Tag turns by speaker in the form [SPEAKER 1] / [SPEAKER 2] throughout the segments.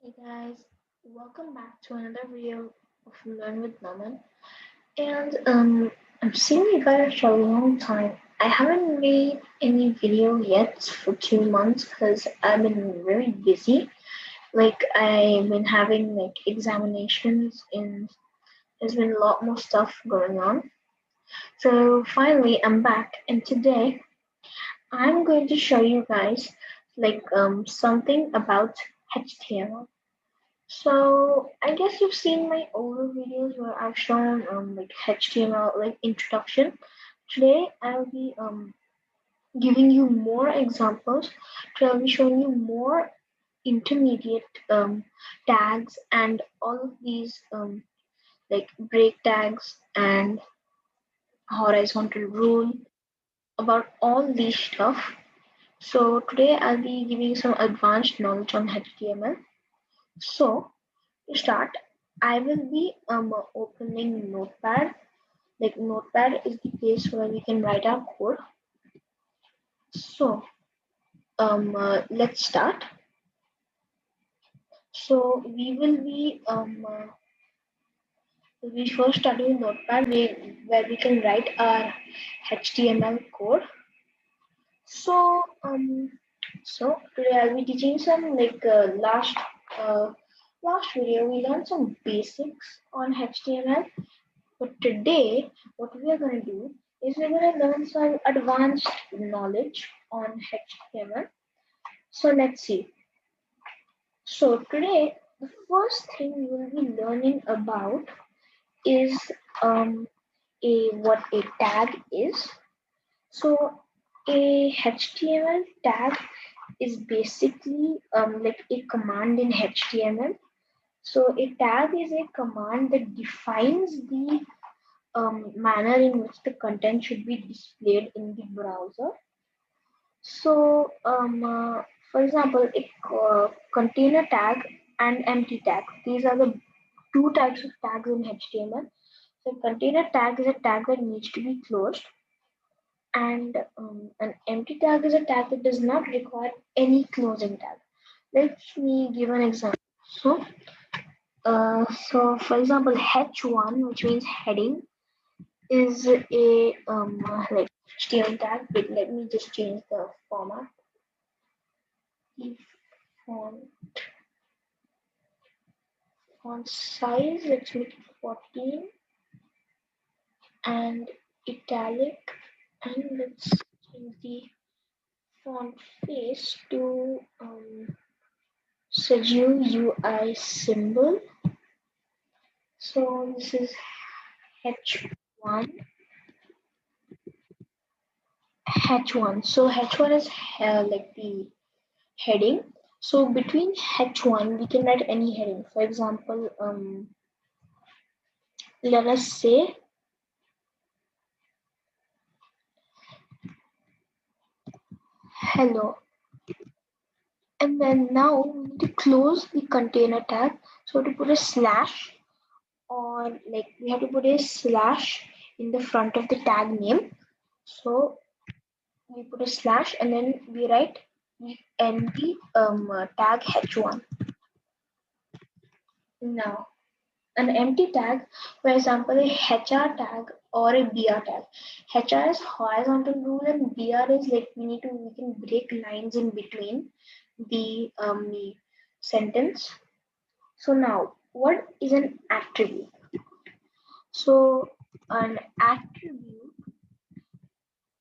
[SPEAKER 1] Hey guys, welcome back to another video of Learn with Naman. And I'm seeing you guys for a long time. I haven't made any video yet for 2 months because I've been very busy. Like I've been having like examinations and there's been a lot more stuff going on. So finally I'm back and today I'm going to show you guys something about HTML. So I guess you've seen my older videos where I've shown like HTML like introduction. Today I'll be giving you more examples. Today I'll be showing you more intermediate tags and all of these like break tags and horizontal rule about all these stuff. So today I'll be giving you some advanced knowledge on HTML. So to start, I will be opening Notepad. Like Notepad is the place where we can write our code. So let's start. So we first study Notepad where we can write our HTML code. So so today I'll be teaching some uh, last video we learned some basics on HTML. But today, what we are going to do is we're going to learn some advanced knowledge on HTML. So let's see. So today, the first thing we will be learning about is um, a what a tag is. So a HTML tag is basically like a command in HTML. So a tag is a command that defines the manner in which the content should be displayed in the browser. So, for example, a container tag and empty tag. These are the two types of tags in HTML. So, container tag is a tag that needs to be closed, and an empty tag is a tag that does not require any closing tag. Let me give an example. So for example, H1, which means heading, is a like HTML tag. Wait, let me just change the format. The font font size, let's make it 14 and italic, and let's change the font face to Saju UI symbol. So this is H1. H1. So H1 is like the heading. So between H1, we can write any heading. For example, let us say hello. And then now we need to close the container tag. So to put a slash or like we have to put a slash in the front of the tag name. So we put a slash and then we write empty tag h1. Now an empty tag, for example, a HR tag or a BR tag. HR is horizontal rule and BR is like we can break lines in between the sentence. So now, what is an attribute? So an attribute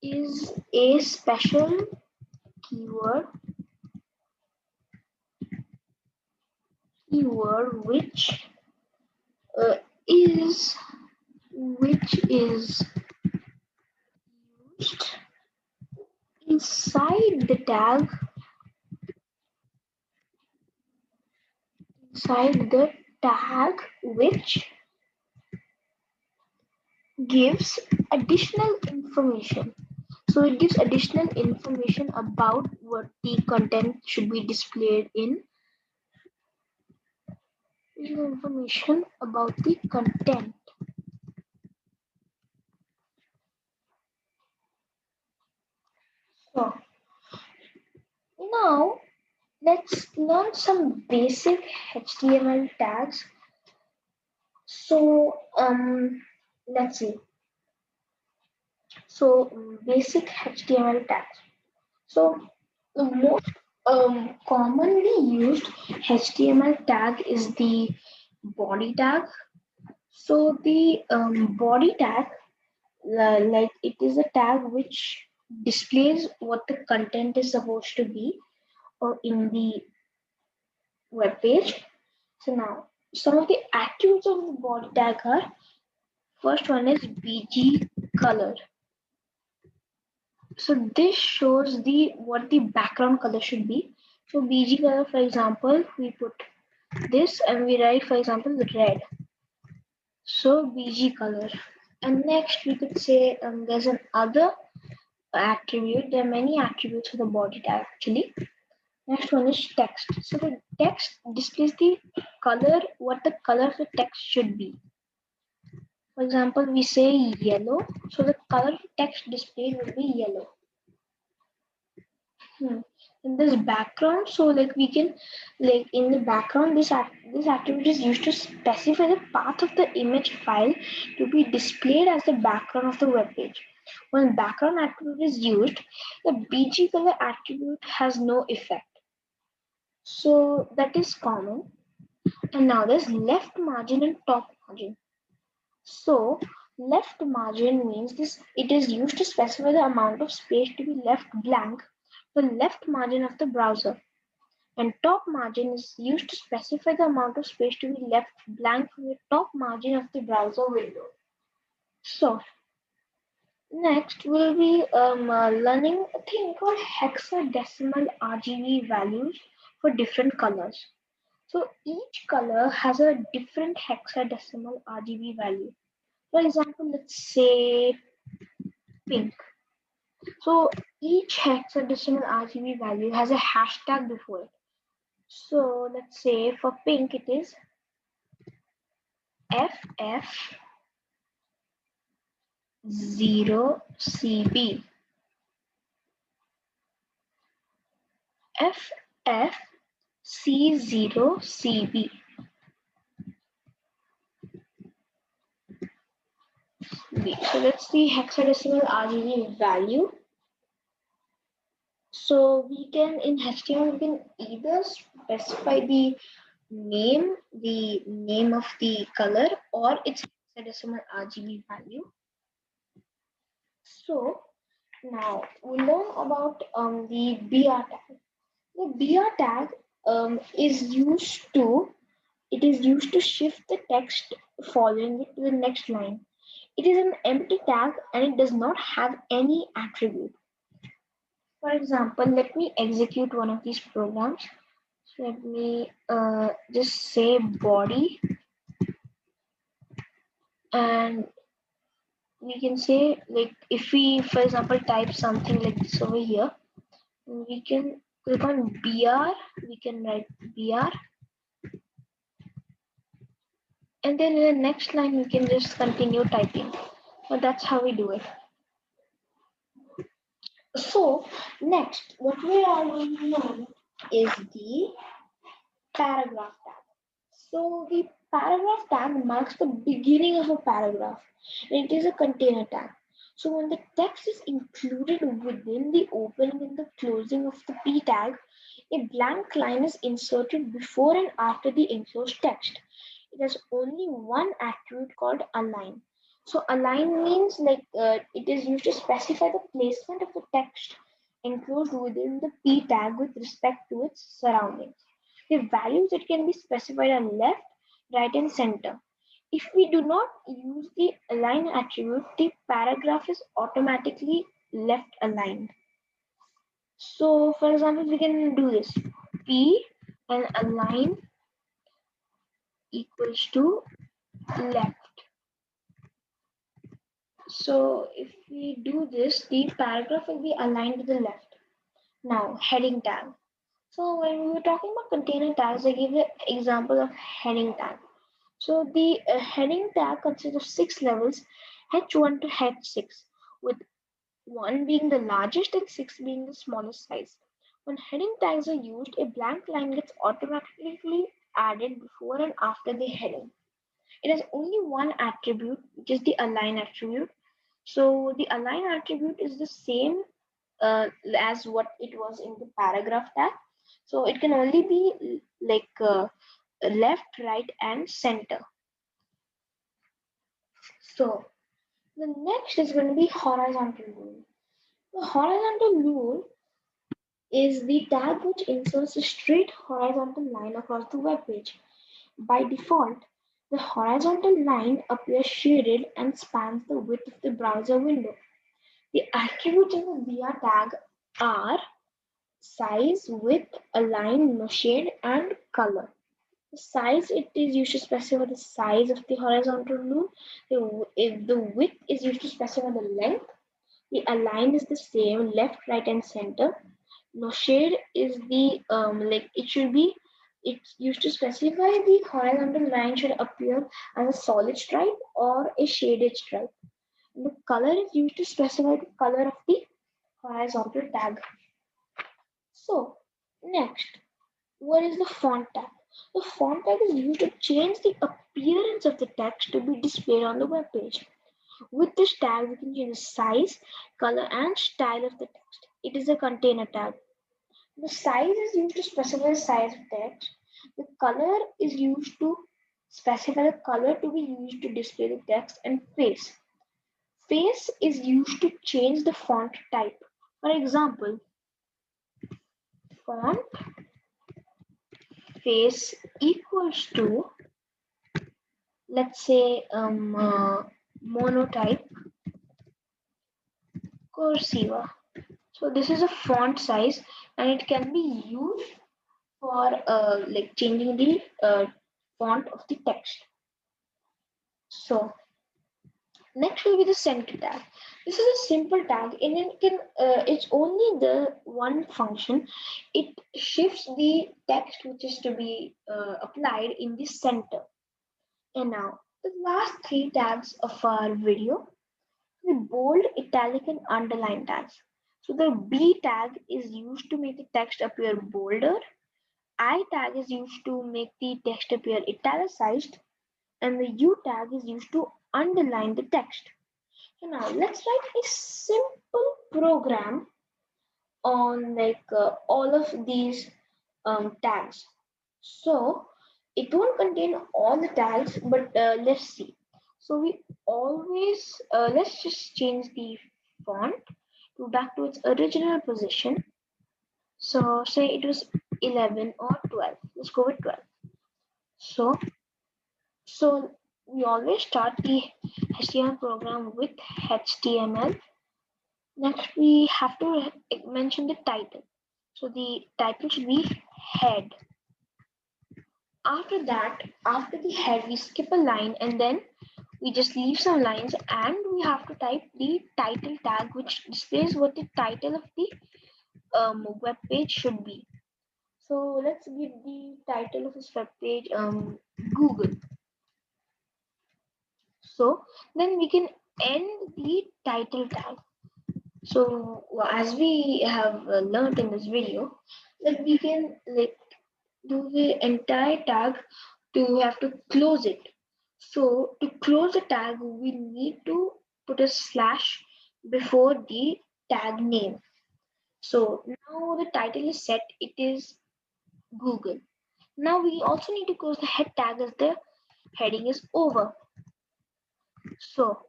[SPEAKER 1] is a special keyword keyword uh, is which is used inside the tag inside the tag which gives additional information. So it gives additional information about what the content should be displayed in. Information about the content. So now let's learn some basic HTML tags. So let's see. So basic HTML tags. So the most commonly used HTML tag is the body tag. So the body tag, like it is a tag which displays what the content is supposed to be in the web page. So now some of the attributes of the body tag are, first one is BG color. So this shows the what the background color should be. So BG color, for example, we put this and we write, for example, red. So BG color. And next we could say there's an other attribute. There are many attributes for the body tag actually. Next one is text. So the text displays the color, what the color of the text should be. For example, we say yellow. So the color of text displayed will be yellow. In this background, so like we can, like in the background, this attribute is used to specify the path of the image file to be displayed as the background of the web page. When background attribute is used, the BG color attribute has no effect. So that is common. And now there's left margin and top margin. So left margin means this, it is used to specify the amount of space to be left blank, the left margin of the browser. And top margin is used to specify the amount of space to be left blank from the top margin of the browser window. So next we'll be learning a thing called hexadecimal RGB values for different colors. So each color has a different hexadecimal RGB value. For example, let's say pink. So each hexadecimal RGB value has a hashtag before it. So let's say for pink it is FF0CB. FFC0CB. So that's the hexadecimal RGB value. So we can, in HTML, we can either specify the name of the color or its hexadecimal RGB value. So now we learn about the BR tag. The BR tag it is used to shift the text following it to the next line. It is an empty tag and it does not have any attribute. For example, let me execute one of these programs. So let me just say body, and we can say, like, if we, for example, type something like this over here, we can click on BR, we can write BR, and then in the next line we can just continue typing. So that's how we do it. So next, what we are going to learn is the paragraph tag. So the paragraph tag marks the beginning of a paragraph. It is a container tag. So when the text is included within the opening and the closing of the p tag, a blank line is inserted before and after the enclosed text. It has only one attribute called align. So align means like it is used to specify the placement of the text enclosed within the p tag with respect to its surroundings. The values that can be specified are left, right, and center. If we do not use the align attribute, the paragraph is automatically left aligned. So, for example, we can do this: P and align equals to left. So, if we do this, the paragraph will be aligned to the left. Now, heading tag. So, when we were talking about container tags, I gave the example of heading tag. So the heading tag consists of 6 levels, H1 to H6, with 1 being the largest and 6 being the smallest size. When heading tags are used, a blank line gets automatically added before and after the heading. It has only one attribute, which is the align attribute. So the align attribute is the same as what it was in the paragraph tag. So it can only be left, right, and center. So the next is going to be horizontal rule. The horizontal rule is the tag which inserts a straight horizontal line across the web page. By default, the horizontal line appears shaded and spans the width of the browser window. The attributes in the via tag are size, width, align, no shade, and color. The size, it is used to specify the size of the horizontal rule. If the width is used to specify the length. The align is the same, left, right, and center. No shade is the it should be, it's used to specify the horizontal line should appear as a solid stripe or a shaded stripe. The color is used to specify the color of the horizontal tag. So next, what is the font tag? The font tag is used to change the appearance of the text to be displayed on the web page. With this tag, we can change the size, color, and style of the text. It is a container tag. The size is used to specify the size of text. The color is used to specify the color to be used to display the text, and face. Face is used to change the font type. For example, font face equals to, let's say, monotype cursiva. So this is a font size, and it can be used for changing the font of the text. So next will be the center tag. This is a simple tag, and it's only the one function. It shifts the text which is to be applied in the center. And now the last three tags of our video, the bold, italic, and underline tags. So the B tag is used to make the text appear bolder. I tag is used to make the text appear italicized, and the U tag is used to underline the text. So now let's write a simple program on all of these tags. So it won't contain all the tags, but let's see. So we always let's just change the font to back to its original position. So say it was 11 or 12. Let's go with 12. So we always start the HTML program with HTML. Next, we have to mention the title. So the title should be head. After that, after the head, we skip a line and then we just leave some lines, and we have to type the title tag, which displays what the title of the web page should be. So let's give the title of this web page Google. So then we can end the title tag. So as we have learned in this video, that we can do the entire tag to have to close it. So to close the tag, we need to put a slash before the tag name. So now the title is set, it is Google. Now we also need to close the head tag as the heading is over. So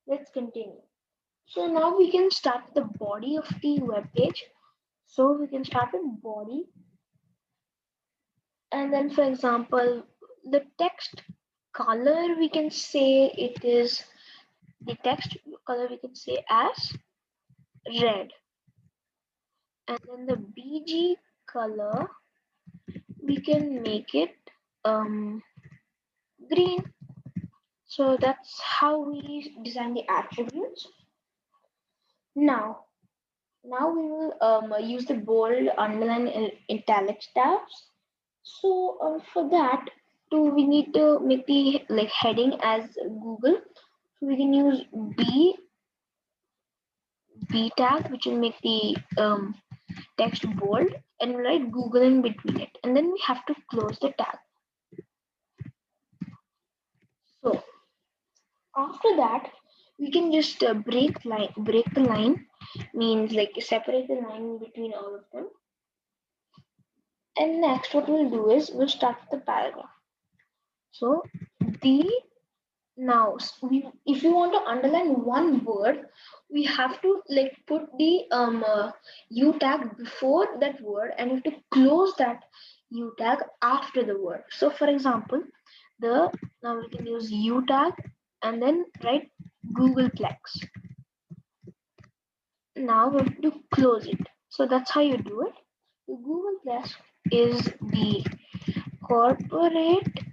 [SPEAKER 1] let's continue. So now we can start the body of the web page. So we can start with body, and then for example, the text color, we can say it is, the text color we can say as red, and then the BG color we can make it green. So that's how we design the attributes. Now we will use the bold, underline, and italic tabs. So for that too, we need to make the heading as Google. So we can use B tag, which will make the text bold and write Google in between it, and then we have to close the tag. So after that, we can just break the line, means like separate the line between all of them. And next, what we'll do is we'll start the paragraph. So the now if we want to underline one word, we have to like put the u tag before that word, and we have to close that u tag after the word. So for example, now we can use u tag and then write Googleplex. Now we have to close it. So that's how you do it. The Googleplex is the corporate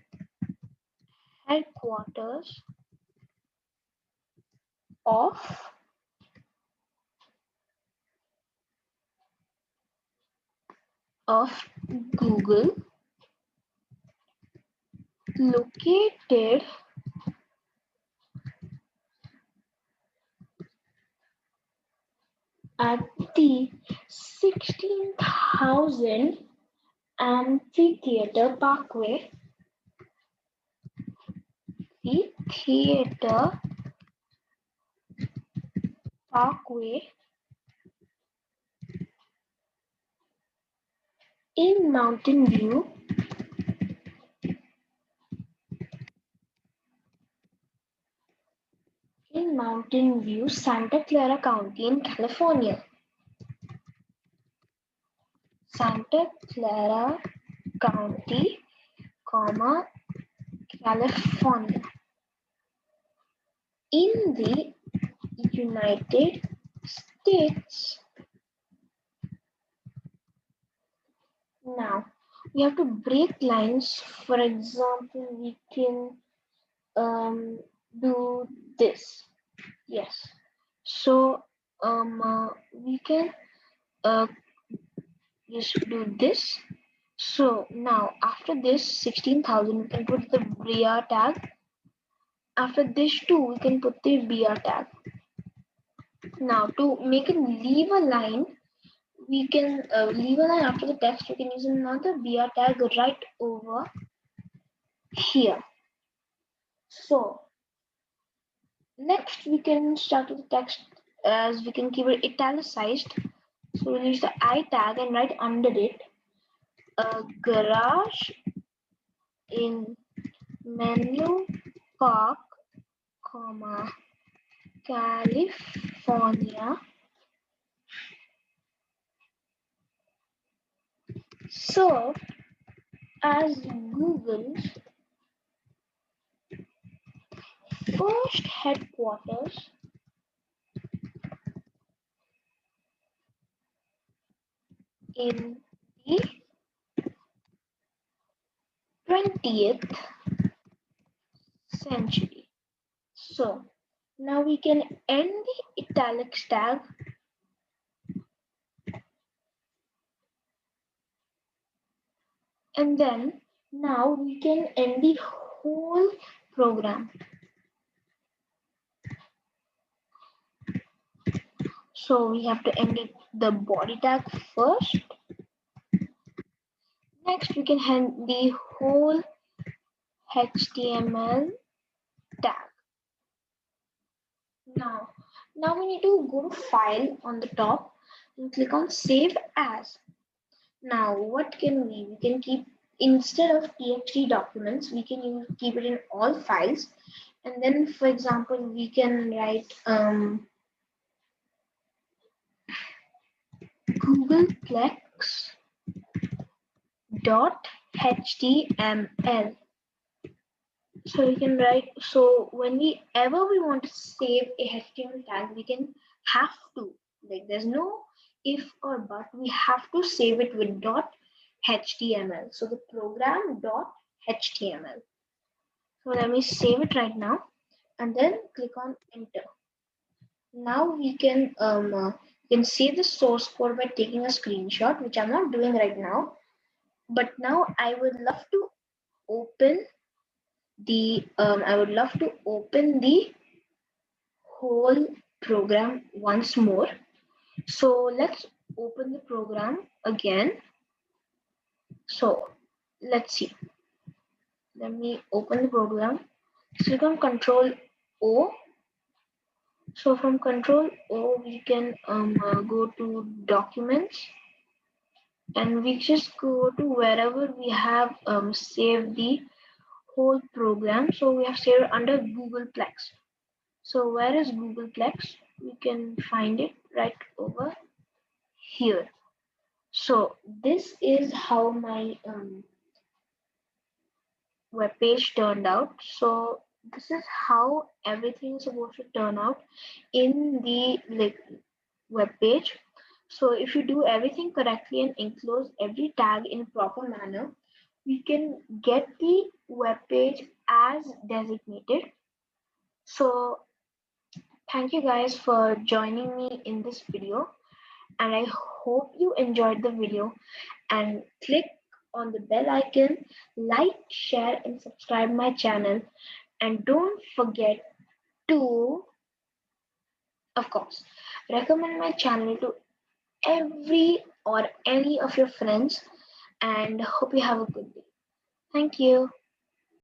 [SPEAKER 1] headquarters of Google, located at the 16,000 Amphitheater Parkway. The Theater Parkway in Mountain View, Santa Clara County in California. Santa Clara County, California, in the United States. Now we have to break lines. For example, we can do this. Yes. So we can just do this. So now after this 16,000, we can put the BR tag. After this too, we can put the BR tag. Now to make it leave a line, we can leave a line after the text. We can use another BR tag right over here. So next we can start with the text, as we can keep it italicized. So we'll use the I tag and write under it a garage in Menlo Park, California. Served as Google's first headquarters in the 20th century. So now we can end the italics tag and then now we can end the whole program. So we have to end the body tag first. Next we can end the whole HTML tag. Now we need to go to file on the top and click on save as. Now what can we can keep, instead of txt documents, we can keep it in all files. And then for example, we can write googleplex.html. So we can write, so whenever we want to save a HTML tag, we can have to, like there's no if or but, we have to save it with .html. So the program .html. So let me save it right now and then click on enter. Now we can save the source code by taking a screenshot, which I'm not doing right now. But now I would love to open the whole program once more. So let's open the program again. So let's see. Let me open the program. Click on Control O. So from Control O, we can go to Documents, and we just go to wherever we have saved the whole program. So we have saved under Googleplex. So where is Googleplex? We can find it right over here. So this is how my web page turned out. So this is how everything is supposed to turn out in the web page. So if you do everything correctly and enclose every tag in proper manner, we can get the web page as designated. So thank you guys for joining me in this video, and I hope you enjoyed the video, and click on the bell icon, like, share and subscribe my channel, and don't forget to, of course, recommend my channel to every or any of your friends, and hope you have a good day. Thank you.